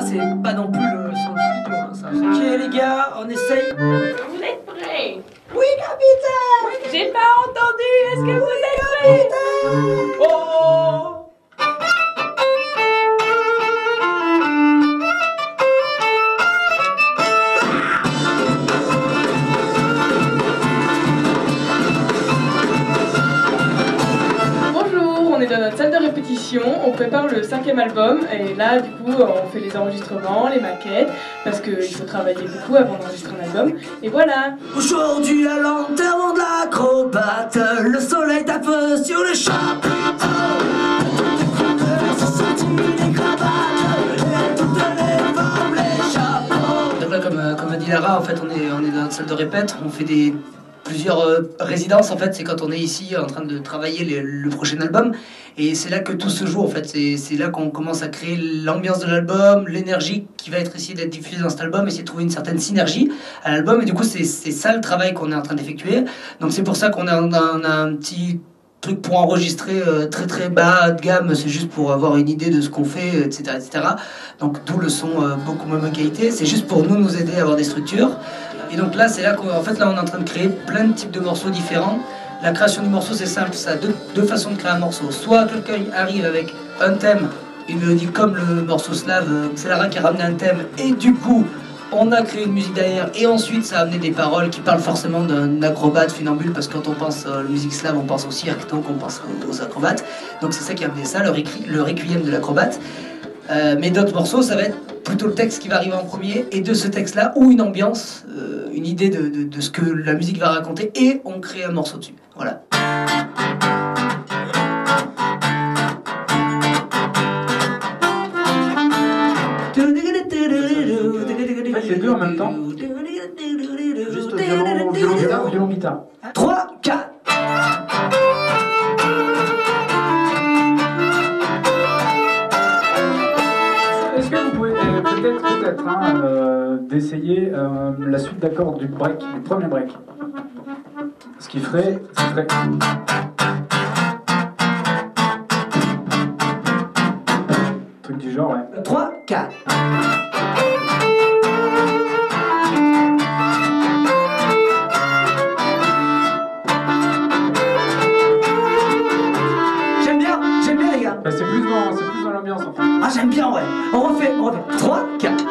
c'est pas non plus le son studio, hein, ça. Ok les gars, on essaye. Vous êtes prêts? Oui, capitaine. J'ai pas entendu, est-ce que vous êtes prêts? Oh! Bonjour, on est dans notre salle de répétition, on prépare le 5e album et là du coup on fait les enregistrements, les maquettes parce qu'il faut travailler beaucoup avant d'enregistrer un album et voilà. Aujourd'hui à l'enterrement de l'acrobate, le soleil tape sur le chapiteau. Donc là comme a dit Lara, en fait on est dans notre salle de répète, on fait plusieurs résidences en fait, c'est quand on est ici en train de travailler le prochain album et c'est là que tout se joue en fait, c'est là qu'on commence à créer l'ambiance de l'album, l'énergie qui va être essayée d'être diffusée dans cet album, essayer de trouver une certaine synergie à l'album et du coup c'est ça le travail qu'on est en train d'effectuer, donc c'est pour ça qu'on a un petit truc pour enregistrer très très bas de gamme, c'est juste pour avoir une idée de ce qu'on fait, etc. etc. Donc d'où le son beaucoup moins bonne qualité, c'est juste pour nous aider à avoir des structures. Et donc là, c'est là qu'en fait, là, on est en train de créer plein de types de morceaux différents. La création du morceau, c'est simple, ça a deux façons de créer un morceau. Soit quelqu'un arrive avec un thème, une mélodie comme le morceau slave, c'est Lara qui a ramené un thème, et du coup, on a créé une musique derrière, et ensuite, ça a amené des paroles qui parlent forcément d'un acrobate funambule, parce que quand on pense à la musique slave, on pense au cirque, donc on pense aux acrobates. Donc c'est ça qui a amené ça, le requiem de l'acrobate. Mais d'autres morceaux, ça va être plutôt le texte qui va arriver en premier, et de ce texte-là, ou une ambiance, une idée de ce que la musique va raconter, et on crée un morceau dessus. Voilà. Faites les deux en même temps. Juste violon, violon, guitare. 3, 4. Est-ce que vous pouvez peut-être d'essayer la suite d'accords du premier break. Ce qui ferait... Truc du genre, ouais. 3, 4. J'aime bien les gars. Bah, c'est plus dans l'ambiance en fait. Ah j'aime bien ouais. On refait. 3, 4.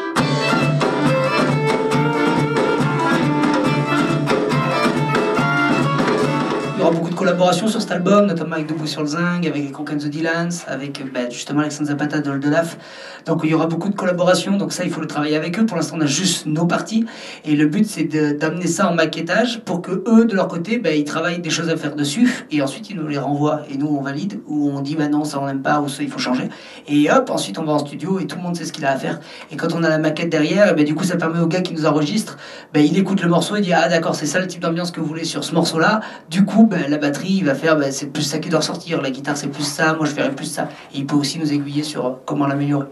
Il y aura beaucoup de collaborations sur cet album, notamment avec Debout sur le Zinc, avec les Conk and the Dylans, avec justement Alexandre Zapata de Oldelaf. Donc il y aura beaucoup de collaborations, donc ça il faut le travailler avec eux. Pour l'instant on a juste nos parties et le but c'est d'amener ça en maquettage pour que eux de leur côté ils travaillent des choses à faire dessus et ensuite ils nous les renvoient et nous on valide ou on dit non ça on n'aime pas ou ça il faut changer et hop ensuite on va en studio et tout le monde sait ce qu'il a à faire et quand on a la maquette derrière du coup ça permet au gars qui nous enregistre il écoute le morceau et dit ah d'accord c'est ça le type d'ambiance que vous voulez sur ce morceau là du coup la batterie il va faire c'est plus ça qui doit ressortir, la guitare c'est plus ça, moi je ferai plus ça et il peut aussi nous aiguiller sur comment l'améliorer.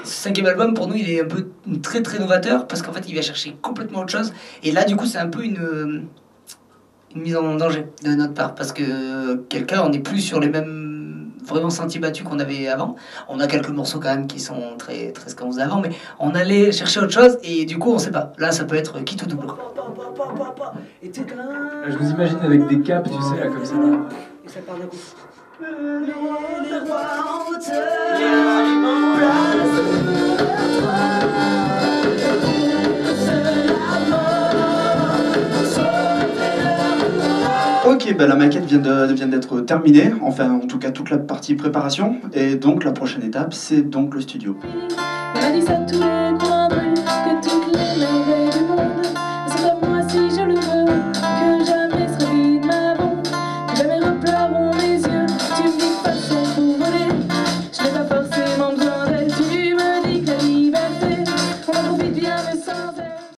Ce 5e album pour nous il est un peu très très novateur parce qu'en fait il va chercher complètement autre chose et là du coup c'est un peu une mise en danger de notre part parce que quelqu'un on n'est plus sur les mêmes vraiment sentiers battus qu'on avait avant. On a quelques morceaux quand même qui sont très très ce qu'on faisait avant mais on allait chercher autre chose et du coup on sait pas. Là ça peut être quitte ou double. Je vous imagine avec des capes tu sais là comme ça. Et ça part d'un coup. Ok, la maquette vient d'être terminée, enfin en tout cas toute la partie préparation, et donc la prochaine étape c'est donc le studio. On a dit ça tous les